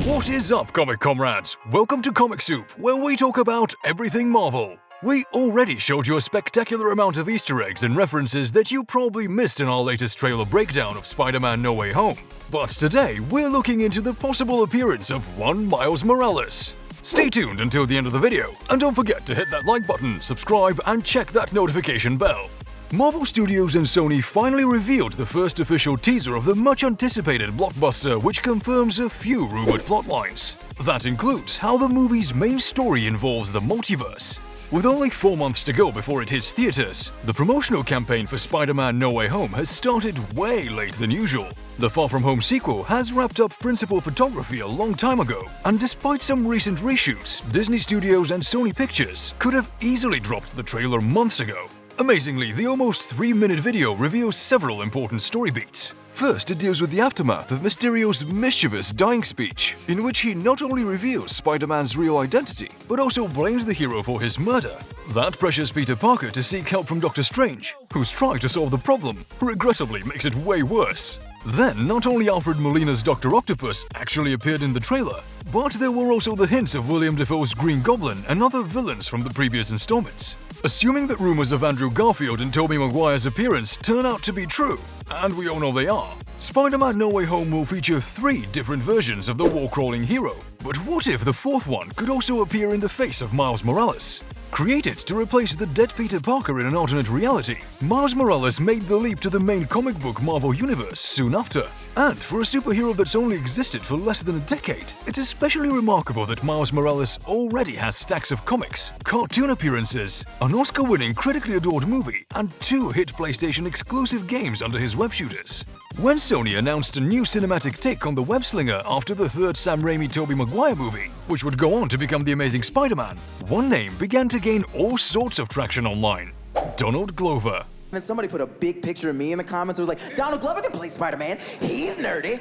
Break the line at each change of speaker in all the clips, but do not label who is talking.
What is up, comic comrades? Welcome to Comic Soup, where we talk about everything Marvel. We already showed you a spectacular amount of Easter eggs and references that you probably missed in our latest trailer breakdown of Spider-Man No Way Home. But today, we're looking into the possible appearance of one Miles Morales. Stay tuned until the end of the video, and don't forget to hit that like button, subscribe, and check that notification bell. Marvel Studios and Sony finally revealed the first official teaser of the much-anticipated blockbuster, which confirms a few rumored plotlines. That includes how the movie's main story involves the multiverse. With only 4 months to go before it hits theaters, the promotional campaign for Spider-Man No Way Home has started way later than usual. The Far From Home sequel has wrapped up principal photography a long time ago, and despite some recent reshoots, Disney Studios and Sony Pictures could have easily dropped the trailer months ago. Amazingly, the almost 3-minute video reveals several important story beats. First, it deals with the aftermath of Mysterio's mischievous dying speech, in which he not only reveals Spider-Man's real identity, but also blames the hero for his murder. That pressures Peter Parker to seek help from Doctor Strange, who's trying to solve the problem, regrettably makes it way worse. Then, not only Alfred Molina's Dr. Octopus actually appeared in the trailer, but there were also the hints of William Dafoe's Green Goblin and other villains from the previous installments. Assuming that rumors of Andrew Garfield and Tobey Maguire's appearance turn out to be true, and we all know they are, Spider-Man No Way Home will feature 3 different versions of the wall-crawling hero. But what if the 4th one could also appear in the face of Miles Morales? Created to replace the dead Peter Parker in an alternate reality, Miles Morales made the leap to the main comic book Marvel Universe soon after. And for a superhero that's only existed for less than a decade, it's especially remarkable that Miles Morales already has stacks of comics, cartoon appearances, an Oscar-winning, critically adored movie, and 2 hit PlayStation-exclusive games under his web shooters. When Sony announced a new cinematic take on the web-slinger after the 3rd Sam Raimi-Tobey Maguire movie, which would go on to become The Amazing Spider-Man, one name began to gain all sorts of traction online: Donald Glover.
And somebody put a big picture of me in the comments. It was like, Donald Glover can play Spider-Man. He's nerdy.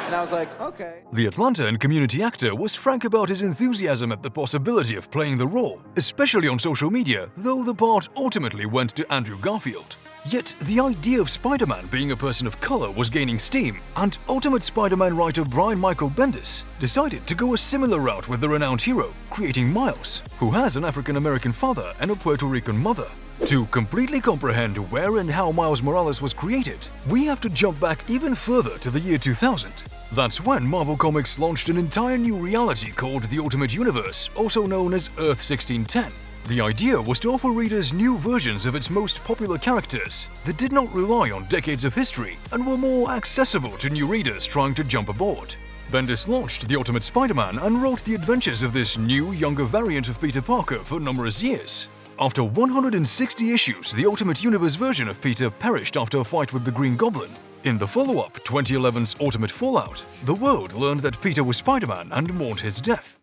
And I was like, okay.
The Atlanta and community actor was frank about his enthusiasm at the possibility of playing the role, especially on social media, though the part ultimately went to Andrew Garfield. Yet, the idea of Spider-Man being a person of color was gaining steam, and Ultimate Spider-Man writer Brian Michael Bendis decided to go a similar route with the renowned hero, creating Miles, who has an African-American father and a Puerto Rican mother. To completely comprehend where and how Miles Morales was created, we have to jump back even further to the year 2000. That's when Marvel Comics launched an entire new reality called the Ultimate Universe, also known as Earth 1610. The idea was to offer readers new versions of its most popular characters that did not rely on decades of history and were more accessible to new readers trying to jump aboard. Bendis launched The Ultimate Spider-Man and wrote the adventures of this new, younger variant of Peter Parker for numerous years. After 160 issues, the Ultimate Universe version of Peter perished after a fight with the Green Goblin. In the follow-up, 2011's Ultimate Fallout, the world learned that Peter was Spider-Man and mourned his death.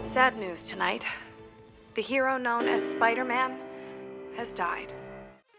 Sad news tonight. The hero known as Spider-Man has died.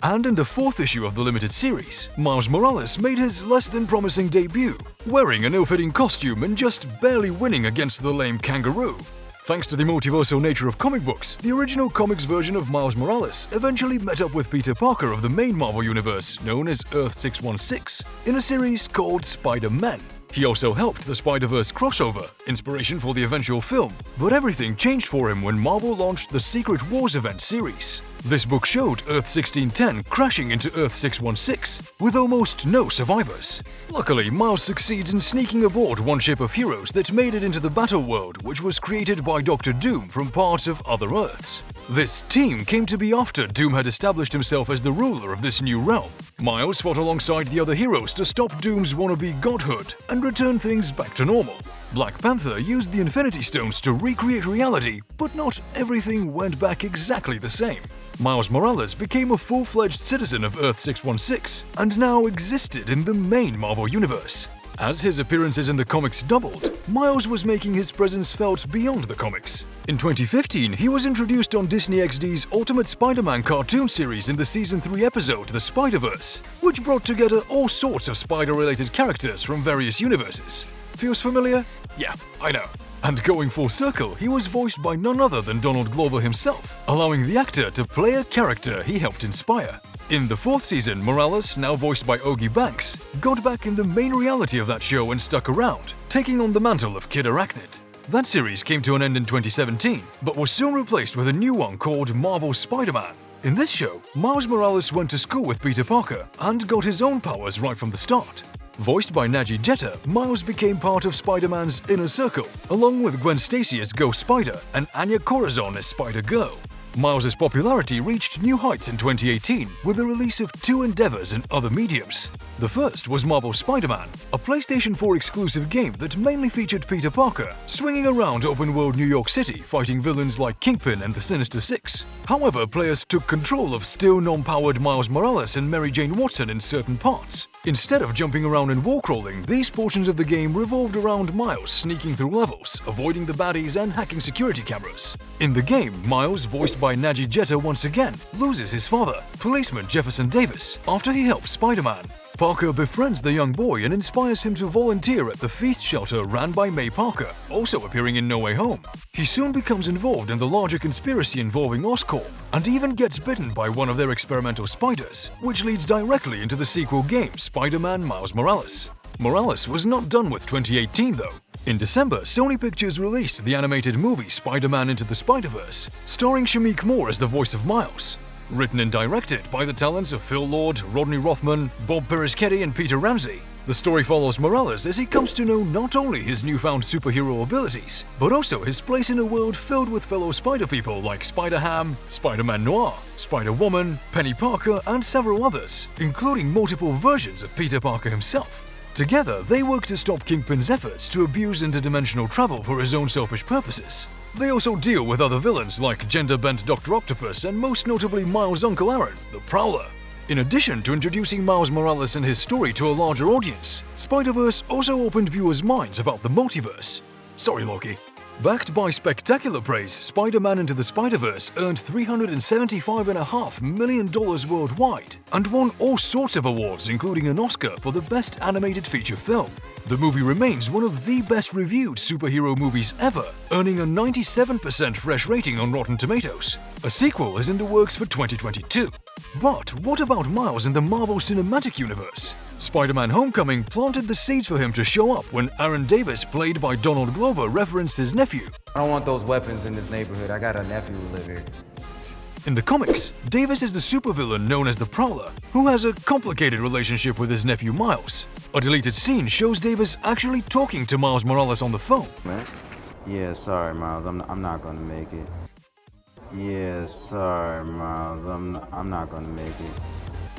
And in the 4th issue of the limited series, Miles Morales made his less-than-promising debut, wearing an ill-fitting costume and just barely winning against the lame kangaroo. Thanks to the multiversal nature of comic books, the original comics version of Miles Morales eventually met up with Peter Parker of the main Marvel Universe, known as Earth 616, in a series called Spider-Man. He also helped the Spider-Verse crossover, inspiration for the eventual film, but everything changed for him when Marvel launched the Secret Wars event series. This book showed Earth 1610 crashing into Earth 616, with almost no survivors. Luckily, Miles succeeds in sneaking aboard one ship of heroes that made it into the battle world, which was created by Doctor Doom from parts of other Earths. This team came to be after Doom had established himself as the ruler of this new realm. Miles fought alongside the other heroes to stop Doom's wannabe godhood and return things back to normal. Black Panther used the Infinity Stones to recreate reality, but not everything went back exactly the same. Miles Morales became a full-fledged citizen of Earth 616 and now existed in the main Marvel Universe. As his appearances in the comics doubled, Miles was making his presence felt beyond the comics. In 2015, he was introduced on Disney XD's Ultimate Spider-Man cartoon series in the Season 3 episode The Spider-Verse, which brought together all sorts of spider-related characters from various universes. Feels familiar? Yeah, I know. And going full circle, he was voiced by none other than Donald Glover himself, allowing the actor to play a character he helped inspire. In the 4th season, Morales, now voiced by Ogie Banks, got back in the main reality of that show and stuck around, taking on the mantle of Kid Arachnid. That series came to an end in 2017, but was soon replaced with a new one called Marvel's Spider-Man. In this show, Miles Morales went to school with Peter Parker and got his own powers right from the start. Voiced by Najee Jeter, Miles became part of Spider-Man's inner circle, along with Gwen Stacy as Ghost Spider and Anya Corazon as Spider-Girl. Miles' popularity reached new heights in 2018 with the release of 2 endeavors in other mediums. The first was Marvel's Spider-Man, a PlayStation 4 exclusive game that mainly featured Peter Parker swinging around open-world New York City fighting villains like Kingpin and the Sinister Six. However, players took control of still non-powered Miles Morales and Mary Jane Watson in certain parts. Instead of jumping around and wall-crawling, these portions of the game revolved around Miles sneaking through levels, avoiding the baddies and hacking security cameras. In the game, Miles, voiced by Najee Jeter once again, loses his father, policeman Jefferson Davis, after he helps Spider-Man. Parker befriends the young boy and inspires him to volunteer at the feast shelter ran by May Parker, also appearing in No Way Home. He soon becomes involved in the larger conspiracy involving Oscorp, and even gets bitten by one of their experimental spiders, which leads directly into the sequel game Spider-Man Miles Morales. Morales was not done with 2018 though. In December, Sony Pictures released the animated movie Spider-Man Into the Spider-Verse, starring Shameik Moore as the voice of Miles. Written and directed by the talents of Phil Lord, Rodney Rothman, Bob Perez-Ketty and Peter Ramsey, the story follows Morales as he comes to know not only his newfound superhero abilities, but also his place in a world filled with fellow Spider-People like Spider-Ham, Spider-Man Noir, Spider-Woman, Penny Parker and several others, including multiple versions of Peter Parker himself. Together, they work to stop Kingpin's efforts to abuse interdimensional travel for his own selfish purposes. They also deal with other villains like gender-bent Dr. Octopus and most notably Miles' Uncle Aaron, the Prowler. In addition to introducing Miles Morales and his story to a larger audience, Spider-Verse also opened viewers' minds about the multiverse. Sorry, Loki. Backed by spectacular praise, Spider-Man Into the Spider-Verse earned $375.5 million worldwide and won all sorts of awards, including an Oscar for the Best Animated Feature Film. The movie remains one of the best-reviewed superhero movies ever, earning a 97% fresh rating on Rotten Tomatoes. A sequel is in the works for 2022. But what about Miles in the Marvel Cinematic Universe? Spider-Man Homecoming planted the seeds for him to show up when Aaron Davis, played by Donald Glover, referenced his nephew.
I don't want those weapons in this neighborhood. I got a nephew who live here.
In the comics, Davis is the supervillain known as the Prowler, who has a complicated relationship with his nephew Miles. A deleted scene shows Davis actually talking to Miles Morales on the phone.
Man? Yeah, sorry, Miles. I'm not gonna make it. Yeah, sorry, Miles. I'm not gonna make it.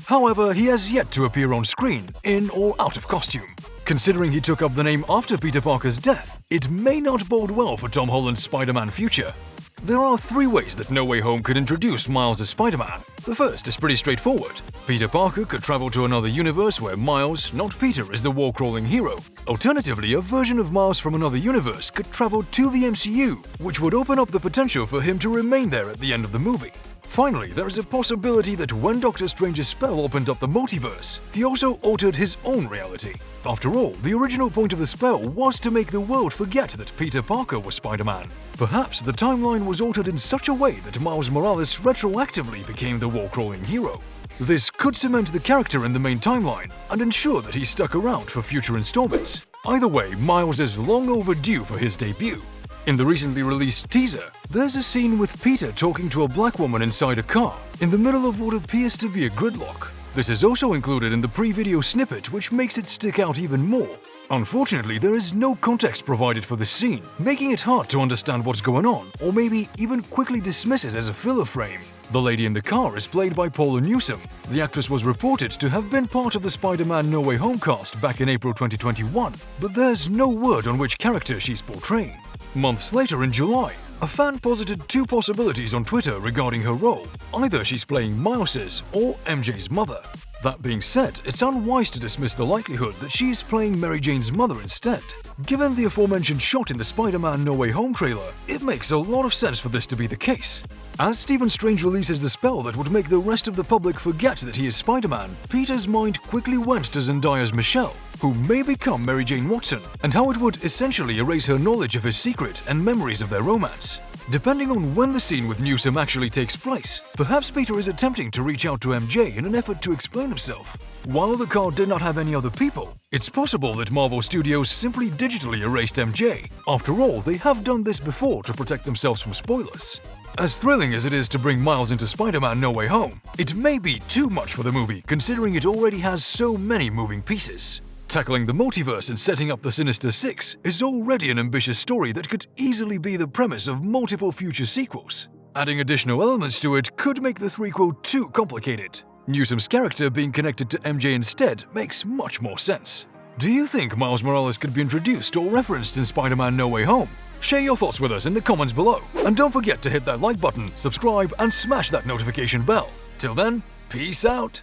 However, he has yet to appear on screen, in or out of costume. Considering he took up the name after Peter Parker's death, it may not bode well for Tom Holland's Spider-Man future. There are 3 ways that No Way Home could introduce Miles as Spider-Man. The first is pretty straightforward. Peter Parker could travel to another universe where Miles, not Peter, is the wall-crawling hero. Alternatively, a version of Miles from another universe could travel to the MCU, which would open up the potential for him to remain there at the end of the movie. Finally, there is a possibility that when Doctor Strange's spell opened up the multiverse, he also altered his own reality. After all, the original point of the spell was to make the world forget that Peter Parker was Spider-Man. Perhaps the timeline was altered in such a way that Miles Morales retroactively became the wall-crawling hero. This could cement the character in the main timeline and ensure that he stuck around for future installments. Either way, Miles is long overdue for his debut. In the recently released teaser, there's a scene with Peter talking to a black woman inside a car, in the middle of what appears to be a gridlock. This is also included in the pre-video snippet, which makes it stick out even more. Unfortunately, there is no context provided for this scene, making it hard to understand what's going on, or maybe even quickly dismiss it as a filler frame. The lady in the car is played by Paula Newsome. The actress was reported to have been part of the Spider-Man No Way Home cast back in April 2021, but there's no word on which character she's portraying. Months later in July, a fan posited 2 possibilities on Twitter regarding her role. Either she's playing Miles's or MJ's mother. That being said, it's unwise to dismiss the likelihood that she is playing Mary Jane's mother instead. Given the aforementioned shot in the Spider-Man No Way Home trailer, it makes a lot of sense for this to be the case. As Stephen Strange releases the spell that would make the rest of the public forget that he is Spider-Man, Peter's mind quickly went to Zendaya's Michelle, who may become Mary Jane Watson, and how it would essentially erase her knowledge of his secret and memories of their romance. Depending on when the scene with Newsom actually takes place, perhaps Peter is attempting to reach out to MJ in an effort to explain himself. While the card did not have any other people, it's possible that Marvel Studios simply digitally erased MJ. After all, they have done this before to protect themselves from spoilers. As thrilling as it is to bring Miles into Spider-Man No Way Home, it may be too much for the movie considering it already has so many moving pieces. Tackling the multiverse and setting up the Sinister Six is already an ambitious story that could easily be the premise of multiple future sequels. Adding additional elements to it could make the threequel too complicated. Newsom's character being connected to MJ instead makes much more sense. Do you think Miles Morales could be introduced or referenced in Spider-Man No Way Home? Share your thoughts with us in the comments below. And don't forget to hit that like button, subscribe, and smash that notification bell. Till then, peace out!